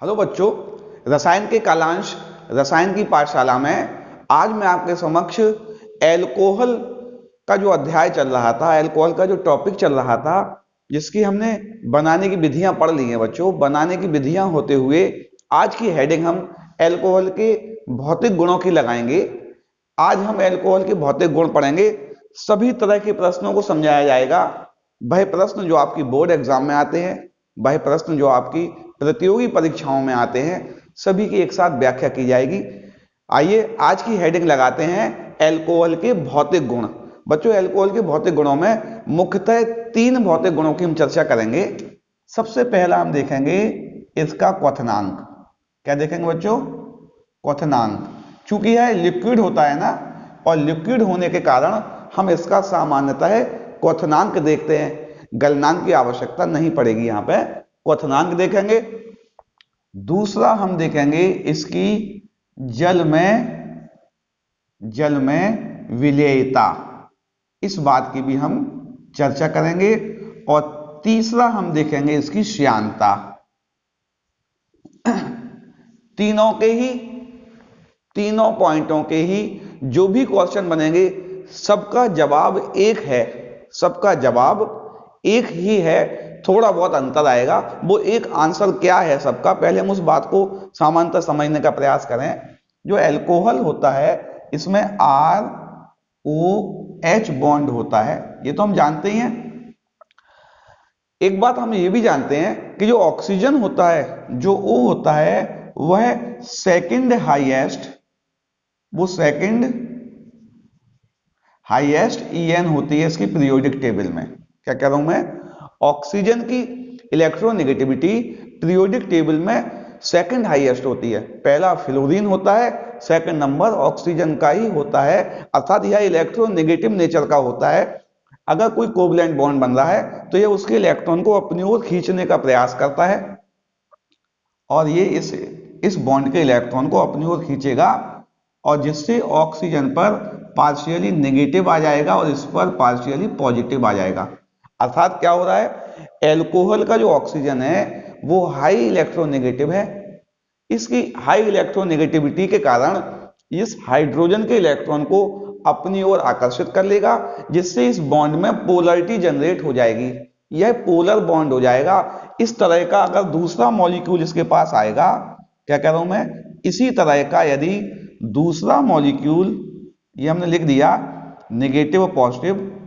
Hello बच्चों, रसायन के कालांश रसायन की पाठशाला में आज मैं आपके समक्ष एल्कोहल का जो अध्याय चल रहा था, एल्कोहल का जो टॉपिक चल रहा था, जिसकी हमने बनाने की विधियां पढ़ ली हैं बच्चों। बनाने की विधियां होते हुए आज की हेडिंग हम एल्कोहल के भौतिक गुणों की लगाएंगे। आज हम एल्कोहल के भौतिक गुण पढ़ेंगे। सभी तरह के प्रश्नों को समझाया जाएगा। वह प्रश्न जो आपकी बोर्ड एग्जाम में आते हैं, वह प्रश्न जो आपकी प्रतियोगी परीक्षाओं में आते हैं, सभी की एक साथ व्याख्या की जाएगी। आइए आज की हेडिंग लगाते हैं एल्कोहल के भौतिक गुण। बच्चों, एल्कोहल के भौतिक गुणों में मुख्यतः 3 भौतिक गुणों की हम चर्चा करेंगे। सबसे पहला हम देखेंगे इसका क्वथनांक। क्या देखेंगे बच्चों? क्वथनांक। चूंकि यह लिक्विड होता है ना, और लिक्विड होने के कारण हम इसका सामान्यतः क्वथनांक देखते हैं। गलनांक की आवश्यकता नहीं पड़ेगी। यहाँ पे क्वथनांक देखेंगे। दूसरा हम देखेंगे इसकी जल में विलेयता। इस बात की भी हम चर्चा करेंगे। और तीसरा हम देखेंगे इसकी श्यानता। तीनों पॉइंटों के ही जो भी क्वेश्चन बनेंगे, सबका जवाब एक है। सबका जवाब एक ही है, थोड़ा बहुत अंतर आएगा। वो एक आंसर क्या है सबका, पहले हम उस बात को सामान्यतः समझने का प्रयास करें। जो एल्कोहल होता है, इसमें ROH बॉन्ड होता है, ये तो हम जानते ही हैं। एक बात हम ये भी जानते हैं कि जो ऑक्सीजन होता है, जो O होता है, वह सेकंड हाईएस्ट EN होती है इसकी पीरियोडिक टेबल में। क्या कह रहा हूं मैं? ऑक्सीजन की इलेक्ट्रोनेगेटिविटी पीरियोडिक टेबल में सेकंड हाईएस्ट होती है। पहला फ्लोरीन होता है, सेकंड नंबर ऑक्सीजन का ही होता है। अर्थात यह इलेक्ट्रोनेगेटिव नेचर का होता है। अगर कोई कोवलेंट बॉन्ड बन रहा है तो यह उसके इलेक्ट्रॉन को अपनी ओर खींचने का प्रयास करता है, और ये इस बॉन्ड के इलेक्ट्रॉन को अपनी ओर खींचेगा, और जिससे ऑक्सीजन पर पार्शियली नेगेटिव आ जाएगा और इस पर पार्शियली पॉजिटिव आ जाएगा। अर्थात क्या हो रहा है? एल्कोहल का जो ऑक्सीजन है वो हाई इलेक्ट्रोनेगेटिव है। इसकी हाई इलेक्ट्रोनेगेटिविटी के कारण इस हाइड्रोजन के इलेक्ट्रॉन को अपनी ओर आकर्षित कर लेगा, जिससे इस बॉन्ड में पोलरिटी जनरेट हो जाएगी। यह पोलर बॉन्ड हो जाएगा। इस तरह का अगर दूसरा मॉलिक्यूल इसके पास आएगा, क्या कह रहा हूं मैं? इसी तरह का यदि दूसरा मॉलिक्यूल, ये हमने लिख दिया नेगेटिव और पॉजिटिव,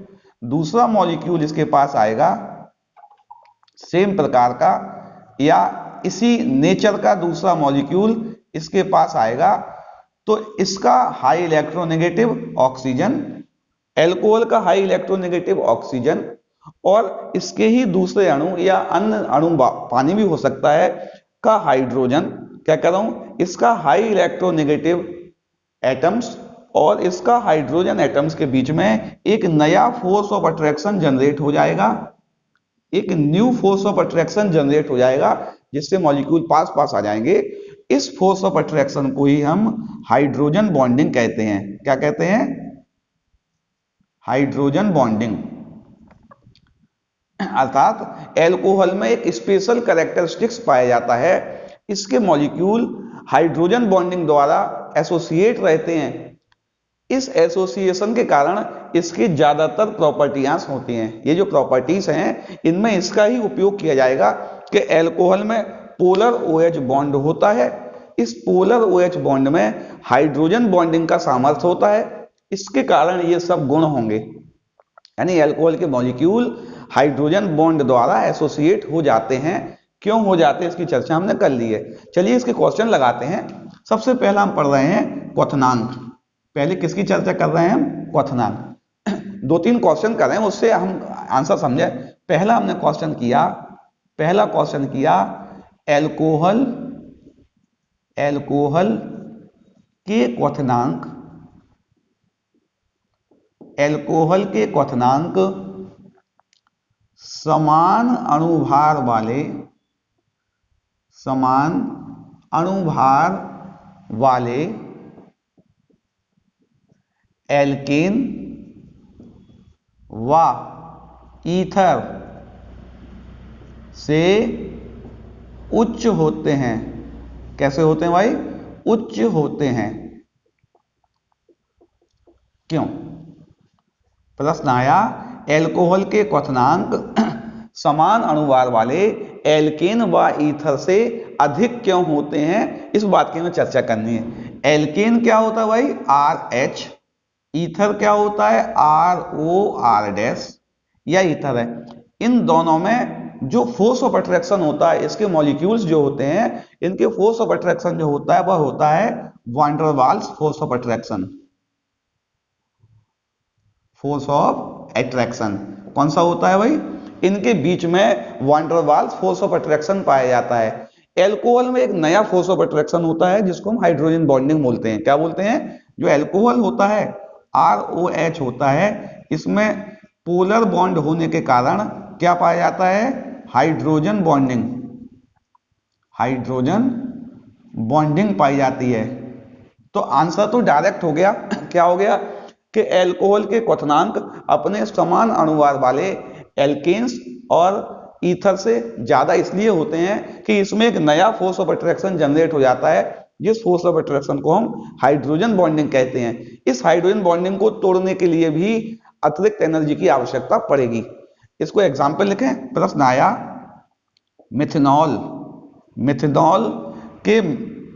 दूसरा मॉलिक्यूल इसके पास आएगा सेम प्रकार का, या इसी नेचर का दूसरा मॉलिक्यूल इसके पास आएगा, तो इसका हाई इलेक्ट्रोनेगेटिव ऑक्सीजन, एल्कोहल का हाई इलेक्ट्रोनेगेटिव ऑक्सीजन, और इसके ही दूसरे अणु या अन्य अणु, पानी भी हो सकता है, का हाइड्रोजन, क्या कह रहा हूं? इसका हाई इलेक्ट्रोनेगेटिव एटम्स और इसका हाइड्रोजन एटम्स के बीच में एक नया फोर्स ऑफ अट्रैक्शन जनरेट हो जाएगा। एक new force of attraction generate हो जाएगा, जिससे मॉलिक्यूल पास आ जाएंगे। इस फोर्स ऑफ अट्रैक्शन को ही हम हाइड्रोजन बॉन्डिंग कहते हैं। क्या कहते हैं? Hydrogen bonding. अर्थात एल्कोहल में एक स्पेशल कैरेक्टरिस्टिक्स पाया जाता है। इसके मॉलिक्यूल हाइड्रोजन बॉन्डिंग द्वारा एसोसिएट रहते हैं। इस एसोसिएशन के कारण इसकी ज्यादातर प्रॉपर्टियां होती हैं। ये जो प्रॉपर्टीज हैं, इनमें इसका ही उपयोग किया जाएगा कि एल्कोहल में पोलर OH बॉन्ड होता है। इस पोलर OH बॉन्ड में हाइड्रोजन बॉन्डिंग का सामर्थ्य होता है। इसके कारण ये सब गुण होंगे, यानी एल्कोहल के मॉलिक्यूल हाइड्रोजन बॉन्ड द्वारा एसोसिएट हो जाते हैं। क्यों हो जाते हैं, इसकी चर्चा हमने कर ली है। चलिए इसके क्वेश्चन लगाते हैं। सबसे पहला हम पढ़ रहे हैं क्वथनांक। पहले किसकी चर्चा कर रहे हैं हम? क्वथनांक। 2-3 क्वेश्चन कर रहे हैं, उससे हम आंसर समझे। पहला क्वेश्चन किया एल्कोहल के क्वथनांक। एल्कोहल के क्वथनांक समान अणुभार वाले एल्केन व ईथर से उच्च होते हैं। कैसे होते हैं भाई? उच्च होते हैं। क्यों? प्रश्न आया एल्कोहल के क्वथनांक समान अणुभार वाले एल्केन व ईथर से अधिक क्यों होते हैं, इस बात की हमें चर्चा करनी है। एल्केन क्या होता है भाई? RH। ईथर क्या होता है? ROR- या ईथर है। इन दोनों में जो फोर्स ऑफ अट्रैक्शन होता है, इसके मॉलिक्यूल्स जो होते हैं, इनके फोर्स ऑफ अट्रैक्शन जो होता है वह होता है van der Waals force of attraction. Force of attraction कौन सा होता है भाई? इनके बीच में van der Waals force of attraction पाया जाता है। एल्कोहल में एक नया फोर्स ऑफ अट्रैक्शन होता है जिसको हम हाइड्रोजन बॉन्डिंग बोलते हैं। क्या बोलते हैं? जो एल्कोहल होता है ROH होता है, इसमें पोलर बॉन्ड होने के कारण क्या पाया जाता है? Hydrogen bonding. हाइड्रोजन बॉन्डिंग पाई जाती है। तो आंसर तो डायरेक्ट हो गया। क्या हो गया? कि एल्कोहल के क्वथनांक अपने समान अणुभार वाले एल्केन्स और ईथर से ज्यादा इसलिए होते हैं कि इसमें एक नया फोर्स ऑफ अट्रैक्शन जनरेट हो जाता है, जिस फोर्स ऑफ अट्रैक्शन को हम हाइड्रोजन बॉन्डिंग कहते हैं। इस हाइड्रोजन बॉन्डिंग को तोड़ने के लिए भी अतिरिक्त एनर्जी की आवश्यकता पड़ेगी। इसको एग्जाम्पल लिखें। प्रश्न आया मिथेनॉल। मिथेनॉल के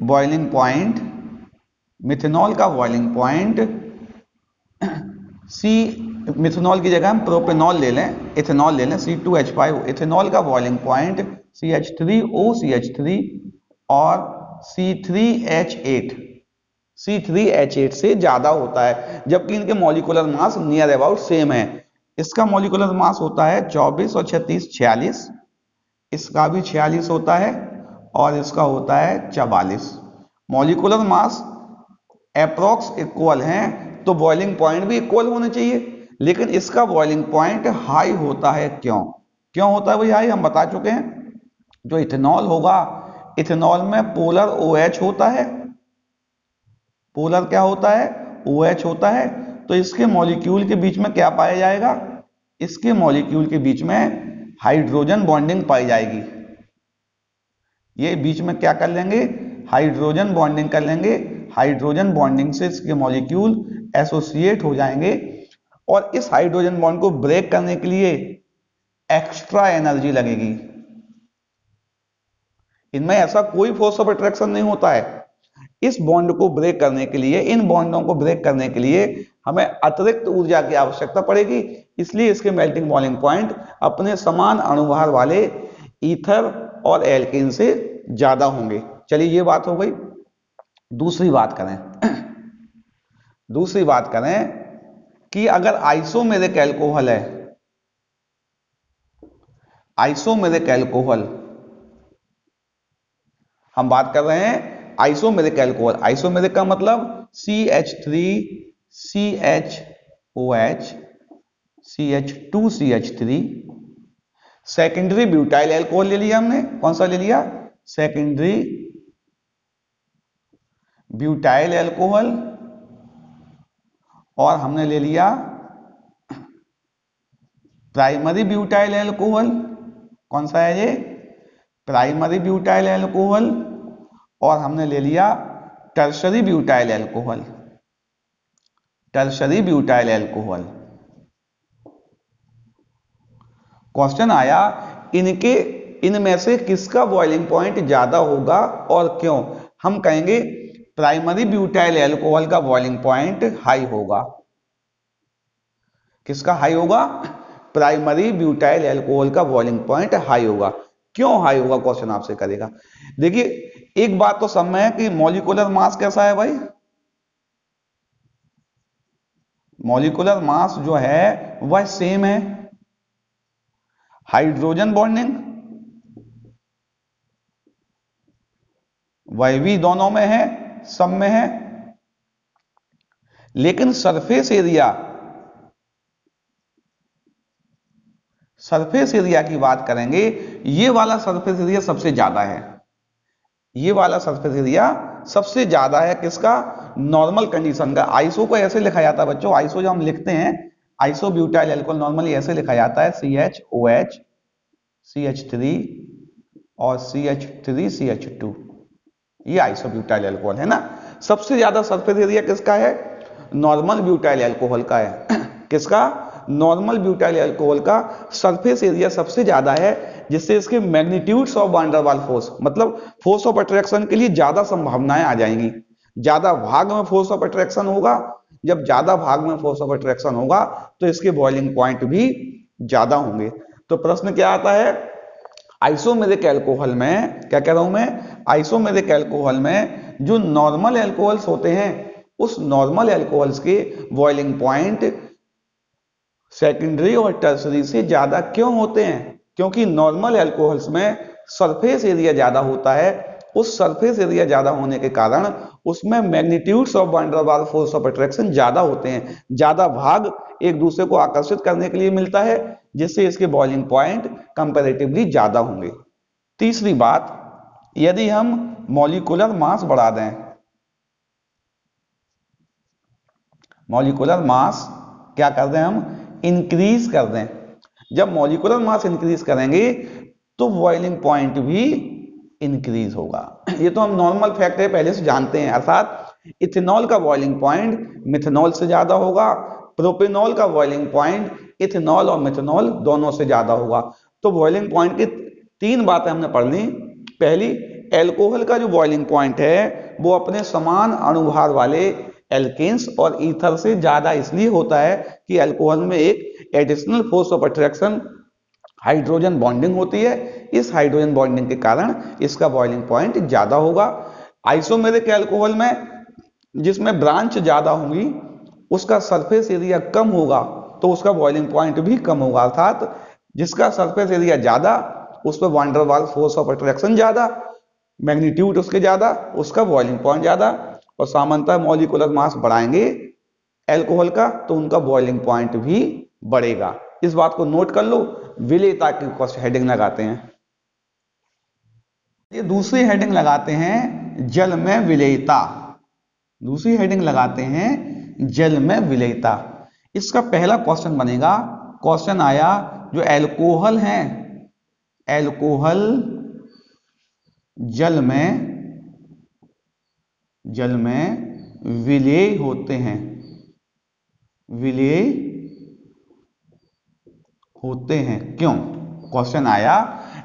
बॉइलिंग पॉइंट, मिथेनॉल का बॉइलिंग पॉइंट सी, मिथेनॉल की जगह हम प्रोपेनॉल ले लें, इथेनॉल ले लें, C2H5। इथेनॉल का बॉइलिंग पॉइंट CH3OCH3 और C3H8 से ज्यादा होता है, जबकि इनके molecular mass near about same है। इसका मॉलिक्यूलर मास होता है 24 और 36 46, इसका भी 46 होता है और इसका होता है 44। मॉलिक्यूलर मास अप्रोक्स इक्वल हैं तो बॉइलिंग पॉइंट भी इक्वल होने चाहिए, लेकिन इसका बॉइलिंग पॉइंट हाई होता है। क्यों? क्यों होता है भाई हाई? हम बता चुके हैं। जो इथेनॉल होगा, इथेनॉल में पोलर OH होता है। पोलर क्या होता है? OH होता है। तो इसके मॉलिक्यूल के बीच में क्या पाया जाएगा? इसके मॉलिक्यूल के बीच में हाइड्रोजन बॉन्डिंग पाई जाएगी। ये बीच में क्या कर लेंगे? हाइड्रोजन बॉन्डिंग कर लेंगे। हाइड्रोजन बॉन्डिंग से इसके मॉलिक्यूल एसोसिएट हो जाएंगे और इस हाइड्रोजन बॉन्ड को ब्रेक करने के लिए एक्स्ट्रा एनर्जी लगेगी। इनमें ऐसा कोई फोर्स ऑफ अट्रैक्शन नहीं होता है। इस बॉन्ड को ब्रेक करने के लिए, इन बॉन्डों को ब्रेक करने के लिए हमें अतिरिक्त ऊर्जा की आवश्यकता पड़ेगी। इसलिए इसके मेल्टिंग बॉइलिंग पॉइंट अपने समान अणुभार वाले ईथर और एल्केन से ज्यादा होंगे। चलिए ये बात हो गई। दूसरी बात करें दूसरी बात करें कि अगर आइसोमेरिक एल्कोहल है, आइसोमेरिक एल्कोहल हम बात कर रहे हैं, आइसोमेरिक एल्कोहल। आइसोमेरिक का मतलब CH3CHOH CH2CH3। Secondary butyl alcohol ले लिया हमने। कौन सा ले लिया? Secondary butyl alcohol. और हमने ले लिया प्राइमरी ब्यूटाइल एल्कोहल। कौन सा है ये? Primary butyl alcohol. और हमने ले लिया tertiary butyl alcohol. Tertiary butyl alcohol. Question आया इनमें से किसका बॉइलिंग पॉइंट ज्यादा होगा और क्यों? हम कहेंगे प्राइमरी ब्यूटाइल एल्कोहल का बॉइलिंग पॉइंट हाई होगा। किसका हाई होगा? प्राइमरी ब्यूटाइल एल्कोहल का बॉइलिंग पॉइंट हाई होगा। क्यों हाई होगा? क्वेश्चन आपसे करेगा। देखिए एक बात तो समझ में है कि मॉलिक्यूलर मास कैसा है भाई? मॉलिक्यूलर मास जो है वह सेम है। हाइड्रोजन बॉन्डिंग वह भी दोनों में है, सब में है। लेकिन सरफेस एरिया, सरफेस एरिया की बात करेंगे, ये वाला सरफेस एरिया सबसे ज्यादा है। ये वाला सरफेस एरिया सबसे ज्यादा है किसका? नॉर्मल कंडीशन का। आइसो को ऐसे लिखा जाता है बच्चों, आइसो जो हम लिखते हैं, आइसो ब्यूटाइल एल्कोहल नॉर्मली ऐसे लिखा जाता है CHOH CH3 और CH3CH2। ये आइसोब्यूटाइल अल्कोहल है ना। सबसे ज्यादा सरफेस एरिया किसका है? नॉर्मल ब्यूटाइल अल्कोहल का है। किसका? नॉर्मल ब्यूटाइल अल्कोहल का सरफेस एरिया सबसे ज्यादा है, जिससे इसके magnitudes of van der Waals force, मतलब फोर्स ऑफ अट्रैक्शन के लिए ज्यादा संभावनाएं आ जाएंगी। ज्यादा भाग में फोर्स ऑफ अट्रैक्शन होगा, जब ज्यादा भाग में फोर्स ऑफ अट्रैक्शन होगा तो इसके बॉइलिंग पॉइंट भी ज्यादा होंगे। तो प्रश्न क्या आता है? आइसोमेरिक अल्कोहल में, क्या कह रहा हूं मैं, आइसोमेरिक अल्कोहल में जो नॉर्मल अल्कोहल्स होते हैं, उस नॉर्मल अल्कोहल्स के बॉइलिंग पॉइंट सेकेंडरी और टर्सरी से ज्यादा क्यों होते हैं? क्योंकि नॉर्मल अल्कोहल्स में सरफेस एरिया ज्यादा होता है। उस सरफेस एरिया ज्यादा होने के कारण उसमें magnitudes of van der Waals force of attraction ज्यादा होते हैं, ज्यादा भाग एक दूसरे को आकर्षित करने के लिए मिलता है, जिससे इसके बॉइलिंग पॉइंट कंपैरेटिवली ज्यादा होंगे। तीसरी बात, यदि हम मॉलिक्यूलर मास बढ़ा दें, मॉलिक्यूलर मास क्या कर दें हम? इंक्रीज कर दें। जब मॉलिक्यूलर मास इंक्रीज करेंगे तो बॉइलिंग पॉइंट भी इंक्रीज होगा। ये तो हम नॉर्मल फैक्ट है, पहले से जानते हैं। अर्थात इथेनॉल का बॉइलिंग पॉइंट मिथेनॉल से ज्यादा होगा, प्रोपेनॉल का बॉइलिंग पॉइंट इथेनॉल और मिथेनॉल दोनों से ज्यादा होगा। तो बॉइलिंग पॉइंट की तीन बातें हमने पढ़ ली। पहली, एल्कोहल का जो बॉइलिंग पॉइंट है वो अपने समान अणुभार वाले एल्केन्स और ईथर से ज्यादा इसलिए होता है कि अल्कोहल में एक additional force of attraction hydrogen bonding होती है। इस हाइड्रोजन बॉन्डिंग के कारण इसका बॉइलिंग पॉइंट ज्यादा होगा। आइसोमेरिक अल्कोहल में, जिसमें ब्रांच ज्यादा होंगी, उसका सरफेस एरिया कम होगा, तो उसका बॉइलिंग पॉइंट भी कम होगा। अर्थात जिसका सरफेस एरिया ज्यादा, उस पर van der Waals force of attraction ज्यादा, मैग्नीट्यूड उसके ज्यादा, उसका बॉइलिंग पॉइंट ज्यादा। और सामान्यतः मॉलिक्यूलर मास बढ़ाएंगे एल्कोहल का तो उनका बॉइलिंग पॉइंट भी बढ़ेगा। इस बात को नोट कर लो। विलेयता की हेडिंग लगाते हैं। ये दूसरी हेडिंग लगाते हैं, जल में विलेयता। दूसरी हेडिंग लगाते हैं, जल में विलेयता। इसका पहला क्वेश्चन बनेगा, क्वेश्चन आया जो एल्कोहल हैं, एल्कोहल जल में विलेय होते हैं, विलेय होते हैं क्यों? क्वेश्चन आया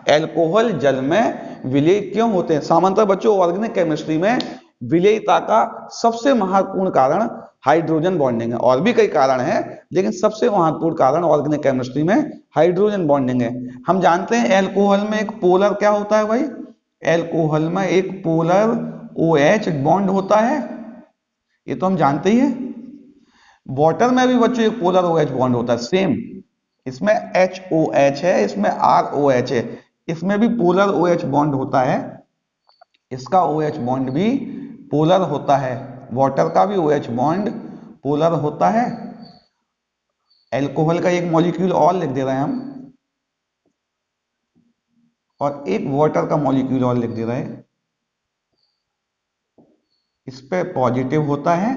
एल्कोहल जल में विलेय क्यों होते हैं। सामान्यतः बच्चों ऑर्गेनिक केमिस्ट्री में विलेयता का सबसे महत्वपूर्ण कारण हाइड्रोजन बॉन्डिंग है। और भी कई कारण हैं, लेकिन सबसे महत्वपूर्ण कारण ऑर्गेनिक केमिस्ट्री में हाइड्रोजन बॉन्डिंग है। हम जानते हैं एल्कोहल में एक पोलर क्या होता है भाई? एल्कोहल में एक पोलर OH बॉन्ड होता है, ये तो हम जानते ही हैं। वाटर में भी बच्चों एक पोलर OH बॉन्ड होता है, सेम। इसमें HOH है, इसमें ROH है, इसमें भी पोलर OH बॉन्ड होता है। इसका OH बॉन्ड भी पोलर होता है, वाटर का भी OH बॉन्ड पोलर होता है। एल्कोहल का एक मॉलिक्यूल और लिख दे रहे हैं हम, और एक वाटर का मॉलिक्यूल और लिख दे रहे हैं। इस पे पॉजिटिव होता है,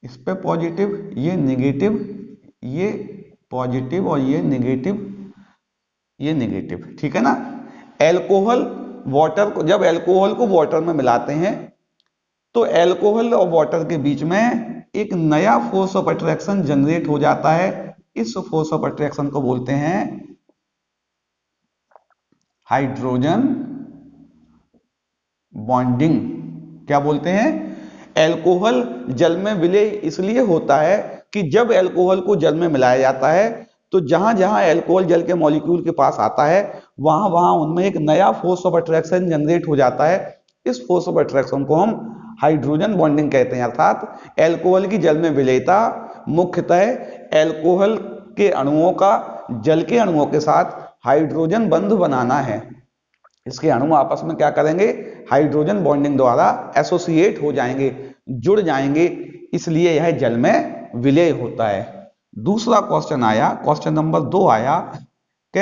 इस पे पॉजिटिव, ये नेगेटिव, ये पॉजिटिव और ये नेगेटिव, ये नेगेटिव, ठीक है ना। एल्कोहल वाटर को, जब एल्कोहल को वाटर में मिलाते हैं तो एल्कोहल और वाटर के बीच में एक नया फोर्स ऑफ अट्रैक्शन जनरेट हो जाता है। इस फोर्स ऑफ अट्रैक्शन को बोलते हैं हाइड्रोजन बॉन्डिंग। क्या बोलते हैं? एल्कोहल जल में विलेय इसलिए होता है कि जब एल्कोहल को जल में मिलाया जाता है तो जहां जहां एल्कोहल जल के मॉलिक्यूल के पास आता है वहां वहां उनमें एक नया फोर्स ऑफ अट्रैक्शन जनरेट हो जाता है। इस फोर्स ऑफ अट्रैक्शन को हम हाइड्रोजन बॉन्डिंग कहते हैं। अर्थात एल्कोहल की जल में विलेयता मुख्यतः एल्कोहल के अणुओं का जल के अणुओं के साथ हाइड्रोजन बंध बनाना है। इसके अणु आपस में क्या करेंगे? हाइड्रोजन बॉन्डिंग द्वारा एसोसिएट हो जाएंगे, जुड़ जाएंगे, इसलिए यह जल में विलेय होता है। दूसरा क्वेश्चन आया, क्वेश्चन नंबर 2 आया कि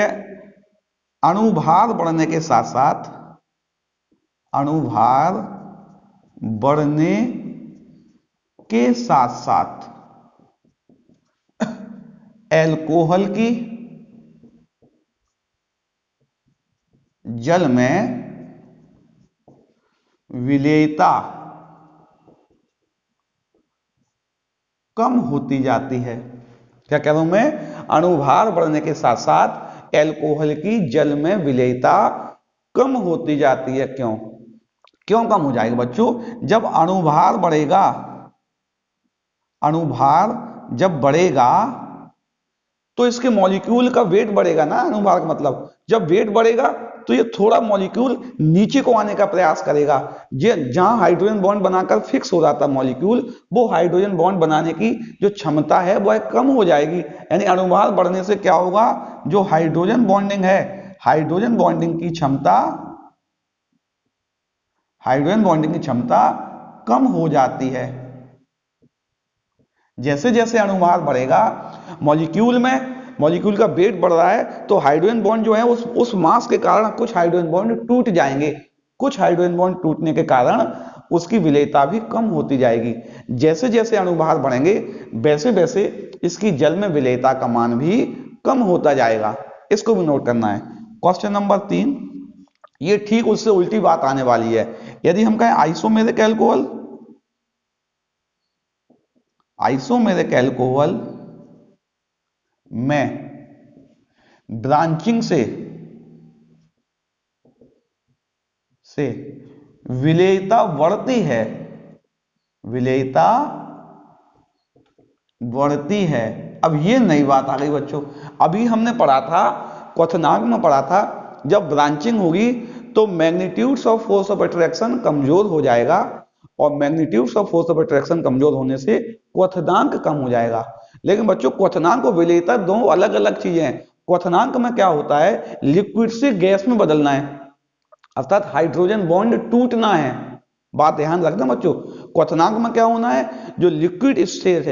अणुभार बढ़ने के साथ साथ, अणुभार बढ़ने के साथ साथ एल्कोहल की जल में विलेयता कम होती जाती है। क्या कह रहा हूं मैं? अणुभार बढ़ने के साथ साथ एल्कोहल की जल में विलेयता कम होती जाती है। क्यों क्यों कम हो जाएगा बच्चों? जब अणुभार बढ़ेगा, अणुभार जब बढ़ेगा तो इसके मॉलिक्यूल का वेट बढ़ेगा ना। अणुभार का मतलब जब वेट बढ़ेगा तो ये थोड़ा मॉलिक्यूल नीचे को आने का प्रयास करेगा। जहां हाइड्रोजन बॉन्ड बनाकर फिक्स हो जाता मॉलिक्यूल, वो हाइड्रोजन बॉन्ड बनाने की जो क्षमता है वह कम हो जाएगी। यानी अणुभार बढ़ने से क्या होगा? जो हाइड्रोजन बॉन्डिंग है, हाइड्रोजन बॉन्डिंग की क्षमता, हाइड्रोजन बॉन्डिंग की क्षमता कम हो जाती है। जैसे जैसे अणुभार बढ़ेगा, मॉलिक्यूल का वेट बढ़ रहा है, तो हाइड्रोजन बॉन्ड जो है उस मास के कारण कुछ हाइड्रोजन बॉन्ड टूट जाएंगे। कुछ हाइड्रोजन बॉन्ड टूटने के कारण उसकी विलेयता भी कम होती जाएगी। जैसे जैसे अणुभार बढ़ेंगे वैसे वैसे इसकी जल में विलेयता का मान भी कम होता जाएगा। इसको भी नोट करना है। क्वेश्चन नंबर 3, ये ठीक उससे उल्टी बात आने वाली है। यदि हम कहें आइसोमेरिक अल्कोहल, आइसोमेरिक अल्कोहल में ब्रांचिंग से विलेयता बढ़ती है, विलेयता बढ़ती है। अब ये नई बात आ गई बच्चों। अभी हमने पढ़ा था, क्वथनांक में पढ़ा था, जब ब्रांचिंग होगी तो magnitudes of force of attraction कमजोर हो जाएगा, और magnitudes of force of attraction कमजोर होने से क्वथनांक कम हो जाएगा। लेकिन बच्चों क्वथनांक और विलेयता दो अलग अलग चीजें हैं। क्वथनांक में क्या होता है? लिक्विड से गैस में बदलना है, अर्थात हाइड्रोजन बॉन्ड टूटना है। बात ध्यान रखना बच्चों। क्वथनांक में क्या होना है? जो लिक्विड स्टेज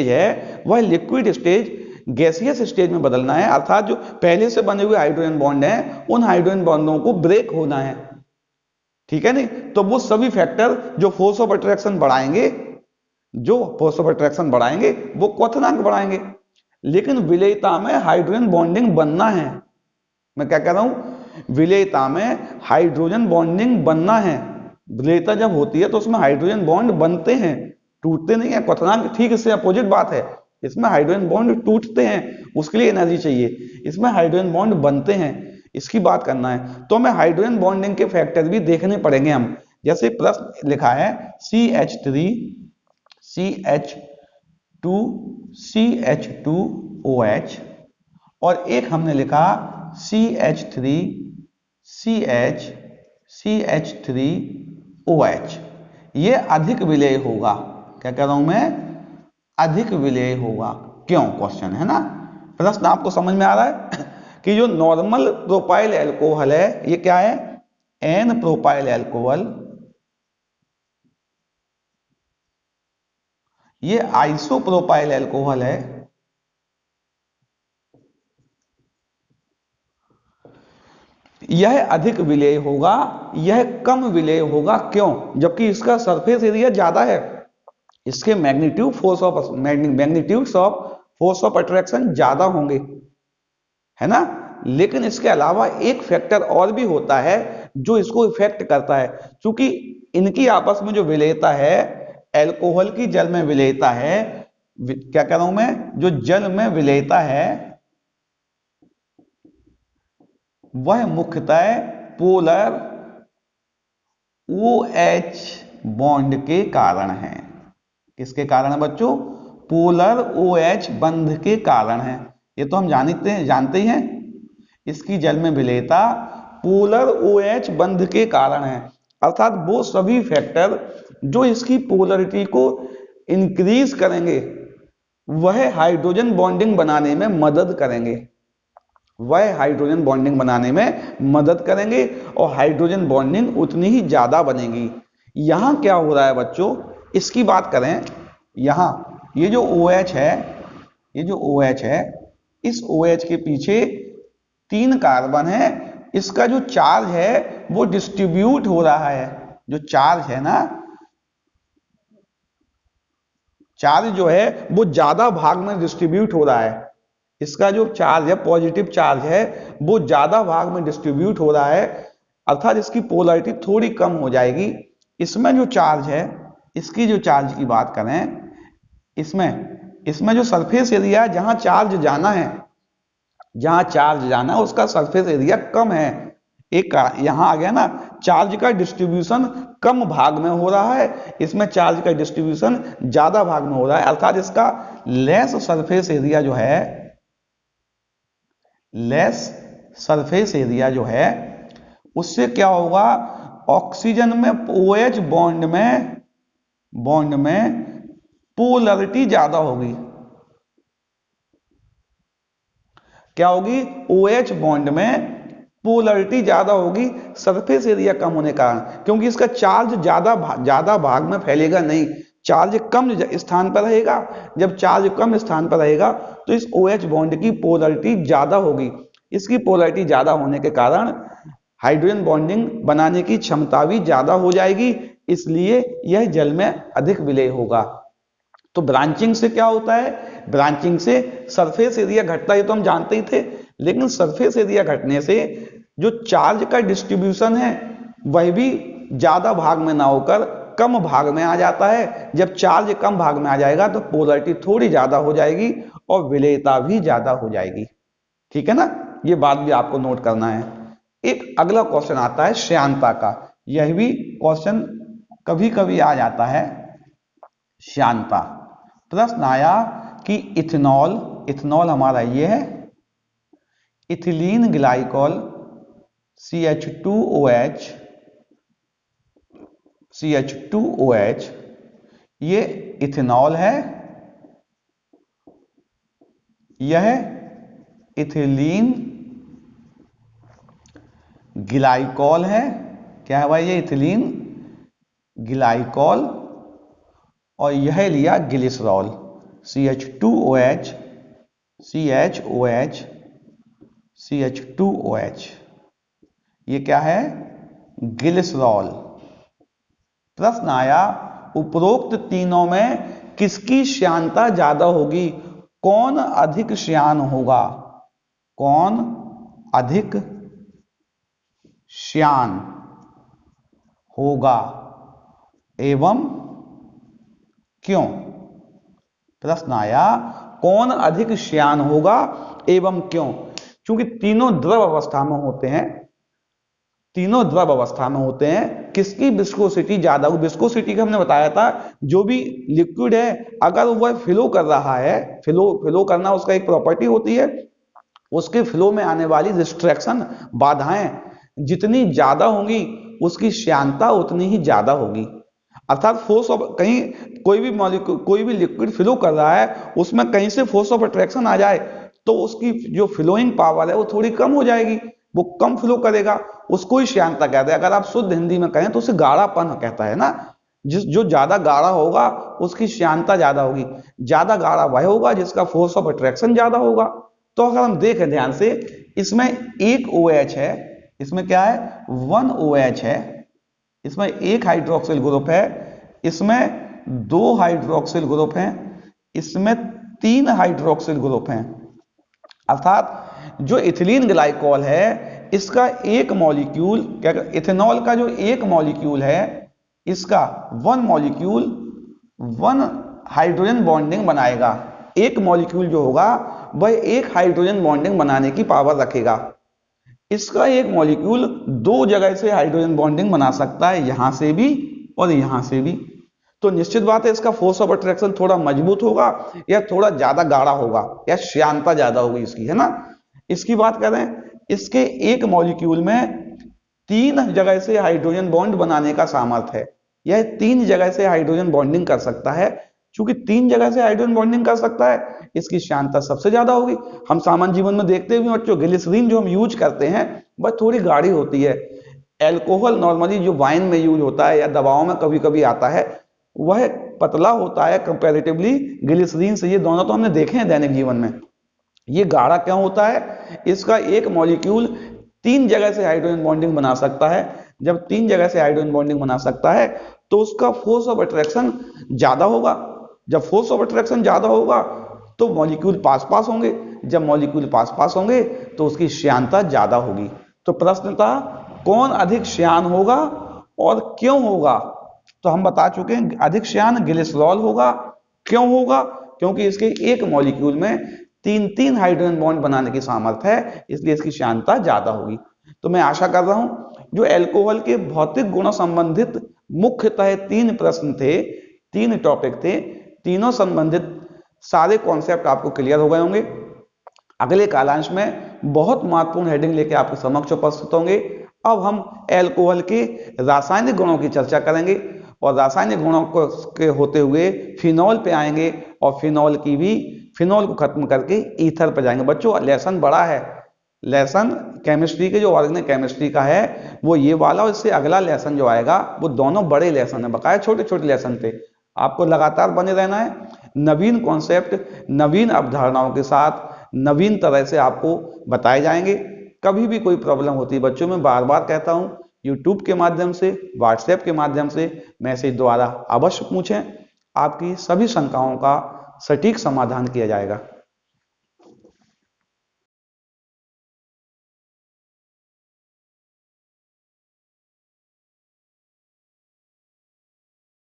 है वह लिक्विड स्टेज गैसियस स्टेज में बदलना है, अर्थात जो पहले से बने हुए हाइड्रोजन बॉन्ड हैं उन हाइड्रोजन बॉन्डों को ब्रेक होना है। ठीक है नहीं? तो वो सभी फैक्टर जो फोर्स ऑफ अट्रैक्शन बढ़ाएंगे, जो फोर्स ऑफ अट्रैक्शन बढ़ाएंगे वो क्वथनांक बढ़ाएंगे। लेकिन विलेयता में हाइड्रोजन बॉन्डिंग बनना है। मैं क्या कह रहा हूं? विलेयता में हाइड्रोजन बॉन्डिंग बनना है। विलेयता जब होती है तो उसमें हाइड्रोजन बॉन्ड बनते हैं, टूटते नहीं है। क्वथनांक ठीक इससे अपोजिट बात है। इसमें हाइड्रोजन बॉन्ड टूटते हैं, उसके लिए एनर्जी चाहिए। इसमें हाइड्रोजन बॉन्ड बनते हैं, इसकी बात करना है। तो हमें हाइड्रोजन बॉन्डिंग के फैक्टर भी देखने पड़ेंगे हम। जैसे प्रश्न लिखा है CH3 CH2 CH2OH, और एक हमने लिखा CH3 CH3OH। ये अधिक विलेय होगा। क्या कह रहा हूं मैं? अधिक विलेय होगा। क्यों? क्वेश्चन है ना, प्रश्न आपको समझ में आ रहा है कि जो नॉर्मल प्रोपाइल अल्कोहल है, ये क्या है? एन प्रोपाइल अल्कोहल, ये आइसोप्रोपाइल अल्कोहल है। यह अधिक विलेय होगा, यह कम विलेय होगा। क्यों? जबकि इसका सरफेस एरिया ज्यादा है, इसके magnitudes of force of attraction ज्यादा होंगे, है ना। लेकिन इसके अलावा एक फैक्टर और भी होता है जो इसको इफेक्ट करता है। क्योंकि इनकी आपस में जो विलेयता है, अल्कोहल की जल में विलेयता है, क्या कह रहा हूं मैं? जो जल में विलेयता है वह मुख्यतः पोलर OH बॉन्ड के कारण है। किसके कारण है बच्चों? पोलर OH बंध के कारण है। ये तो हम जानते ही हैं। इसकी जल में विलेयता पोलर OH बंध के कारण है, अर्थात वो सभी फैक्टर जो इसकी पोलरिटी को इंक्रीज करेंगे वह हाइड्रोजन बॉन्डिंग बनाने में मदद करेंगे, वह हाइड्रोजन बॉन्डिंग बनाने में मदद करेंगे, और हाइड्रोजन बॉन्डिंग उतनी ही ज्यादा बनेगी। यहां क्या हो रहा है बच्चों, इसकी बात करें। यहां ये जो OH है, ये जो OH है, इस OH के पीछे 3 कार्बन है। इसका जो चार्ज है वो डिस्ट्रीब्यूट हो रहा है। जो चार्ज है ना, चार्ज जो है वो ज्यादा भाग में डिस्ट्रीब्यूट हो रहा है। इसका जो चार्ज है, पॉजिटिव चार्ज है, वो ज्यादा भाग में डिस्ट्रीब्यूट हो रहा है, अर्थात इसकी पोलरिटी थोड़ी कम हो जाएगी। इसमें जो चार्ज है, इसकी जो चार्ज की बात करें, इसमें जो सरफेस एरिया है, जहां चार्ज जाना है, उसका सरफेस एरिया कम है। एक यहां आ गया ना, चार्ज का डिस्ट्रीब्यूशन कम भाग में हो रहा है, इसमें चार्ज का डिस्ट्रीब्यूशन ज्यादा भाग में हो रहा है, अर्थात इसका लेस सरफेस एरिया जो है, उससे क्या होगा, ऑक्सीजन में OH बॉन्ड में पोलरिटी ज्यादा होगी। क्या होगी, OH बॉन्ड में पोलरिटी ज्यादा होगी सरफेस एरिया कम होने का कारण, क्योंकि इसका चार्ज ज्यादा भाग में फैलेगा नहीं, चार्ज कम स्थान पर रहेगा। जब चार्ज कम स्थान पर रहेगा तो इस OH बॉन्ड की पोलरिटी ज्यादा होगी। इसकी पोलरिटी ज्यादा होने के कारण हाइड्रोजन बॉन्डिंग बनाने की क्षमता भी ज्यादा हो जाएगी, इसलिए यह जल में अधिक विलय होगा। तो ब्रांचिंग से क्या होता है, ब्रांचिंग से सरफेस एरिया घटता है, ये तो हम जानते ही थे, लेकिन सरफेस एरिया घटने से जो चार्ज का डिस्ट्रीब्यूशन है वह भी ज्यादा भाग में ना होकर कम भाग में आ जाता है। जब चार्ज कम भाग में आ जाएगा तो पोलरिटी थोड़ी ज्यादा हो जाएगी और विलेयता भी ज्यादा हो जाएगी। ठीक है ना, ये बात भी आपको नोट करना है। एक अगला क्वेश्चन आता है श्यानता का, यह भी क्वेश्चन कभी कभी आ जाता है। श्यानता, प्रश्न आया कि इथेनॉल हमारा ये है, इथिलीन ग्लाइकॉल CH2OH, ये इथेनॉल है, यह इथिलीन ग्लाइकॉल है। क्या है भाई, ये इथिलीन ग्लाइकॉल, और यह लिया ग्लिसरॉल, CH2OH, ये क्या है, ग्लिसरॉल। प्रश्न आया उपरोक्त तीनों में किसकी श्यानता ज्यादा होगी, कौन अधिक श्यान होगा, कौन अधिक श्यान होगा एवं क्यों। प्रश्न आया कौन अधिक श्यान होगा एवं क्यों, क्योंकि तीनों द्रव अवस्था में होते हैं, किसकी विस्कोसिटी ज्यादा होगी। विस्कोसिटी का हमने बताया था, जो भी लिक्विड है अगर वह फ्लो कर रहा है, फ्लो करना उसका एक प्रॉपर्टी होती है, उसके फ्लो में आने वाली रिस्ट्रैक्शन, बाधाएं जितनी ज्यादा होंगी उसकी श्यानता उतनी ही ज्यादा होगी। अर्थात फोर्स ऑफ, कहीं कोई भी लिक्विड फ्लो कर रहा है, उसमें कहीं से फोर्स ऑफ अट्रैक्शन आ जाए तो उसकी जो फ्लोइंग पावर है वो थोड़ी कम हो जाएगी, वो कम फ्लो करेगा, उसको ही श्यानता कहते हैं। अगर आप शुद्ध हिंदी में कहें तो उसे गाढ़ापन कहता है ना, जो ज्यादा गाढ़ा होगा उसकी श्यानता ज्यादा होगी। ज्यादा गाढ़ा वह होगा जिसका फोर्स ऑफ अट्रैक्शन ज्यादा होगा। तो अगर हम देखें ध्यान से, इसमें एक OH है, इसमें क्या है, 1 OH है, इसमें एक हाइड्रोक्सिल ग्रुप है, इसमें 2 हाइड्रोक्सिल ग्रुप हैं, इसमें 3 हाइड्रोक्सिल ग्रुप हैं। अर्थात जो इथिलीन ग्लाइकॉल है इसका एक मॉलिक्यूल, क्या इथेनॉल का जो एक मॉलिक्यूल है, इसका 1 मॉलिक्यूल 1 हाइड्रोजन बॉन्डिंग बनाएगा। एक मॉलिक्यूल जो होगा वह एक हाइड्रोजन बॉन्डिंग बनाने की पावर रखेगा। इसका एक मॉलिक्यूल 2 जगह से हाइड्रोजन बॉन्डिंग बना सकता है, यहां से भी और यहां से भी। तो निश्चित बात है इसका फोर्स ऑफ अट्रैक्शन थोड़ा मजबूत होगा या थोड़ा ज्यादा गाढ़ा होगा या श्यानता ज्यादा होगी इसकी, है ना। इसकी बात करें, इसके एक मॉलिक्यूल में 3 जगह से हाइड्रोजन बॉन्ड बनाने का सामर्थ्य है। यह 3 जगह से हाइड्रोजन बॉन्डिंग कर सकता है। चूंकि 3 जगह से हाइड्रोजन बॉन्डिंग कर सकता है, इसकी श्यानता सबसे ज्यादा होगी। हम सामान्य जीवन में देखते हुए बच्चों, ग्लिसरीन जो हम यूज करते हैं वह थोड़ी गाढ़ी होती है। एल्कोहल नॉर्मली जो वाइन में यूज होता है या दवाओं में कभी कभी आता है, वह पतला होता है कंपैरेटिवली ग्लिसरीन से। ये दोनों तो हमने देखे हैं दैनिक जीवन में। ये गाढ़ा क्यों होता है, इसका एक मॉलिक्यूल 3 जगह से हाइड्रोजन बॉन्डिंग बना सकता है। जब 3 जगह से हाइड्रोजन बॉन्डिंग बना सकता है तो उसका फोर्स ऑफ अट्रैक्शन ज्यादा होगा। जब फोर्स ऑफ अट्रैक्शन ज्यादा होगा तो मॉलिक्यूल पास पास होंगे, जब मॉलिक्यूल पास पास होंगे तो उसकी श्यानता ज्यादा होगी। तो प्रश्न था कौन अधिक श्यान होगा और क्यों होगा, तो हम बता चुके हैं अधिक श्यान ग्लिसरॉल होगा। क्यों होगा? क्योंकि इसके एक मॉलिक्यूल में 3-3 हाइड्रोजन बॉन्ड बनाने की सामर्थ्य है, इसलिए इसकी श्यानता ज्यादा होगी। तो मैं आशा कर रहा हूं जो अल्कोहल के भौतिक गुणों संबंधित मुख्यतः 3 प्रश्न थे, 3 टॉपिक थे, तीनों संबंधित सारे कॉन्सेप्ट आपको क्लियर हो गए होंगे। अगले कालांश में बहुत महत्वपूर्ण हेडिंग लेके आपके समक्ष उपस्थित होंगे। अब हम अल्कोहल के रासायनिक गुणों की चर्चा करेंगे और रासायनिक गुणों के होते हुए फिनॉल पे आएंगे और फिनॉल को खत्म करके ईथर पे जाएंगे। बच्चों लेसन बड़ा है, लेसन केमिस्ट्री के जो ऑर्गेनिक केमिस्ट्री का है वो ये वाला, और इससे अगला लेसन जो आएगा वो दोनों बड़े लेसन है, बकाया छोटे छोटे लेसन थे। आपको लगातार बने रहना है, नवीन कॉन्सेप्ट नवीन अवधारणाओं के साथ नवीन तरह से आपको बताए जाएंगे। कभी भी कोई प्रॉब्लम होती है बच्चों, में बार बार कहता हूं यूट्यूब के माध्यम से, व्हाट्सएप के माध्यम से, मैसेज द्वारा अवश्य पूछें, आपकी सभी शंकाओं का सटीक समाधान किया जाएगा।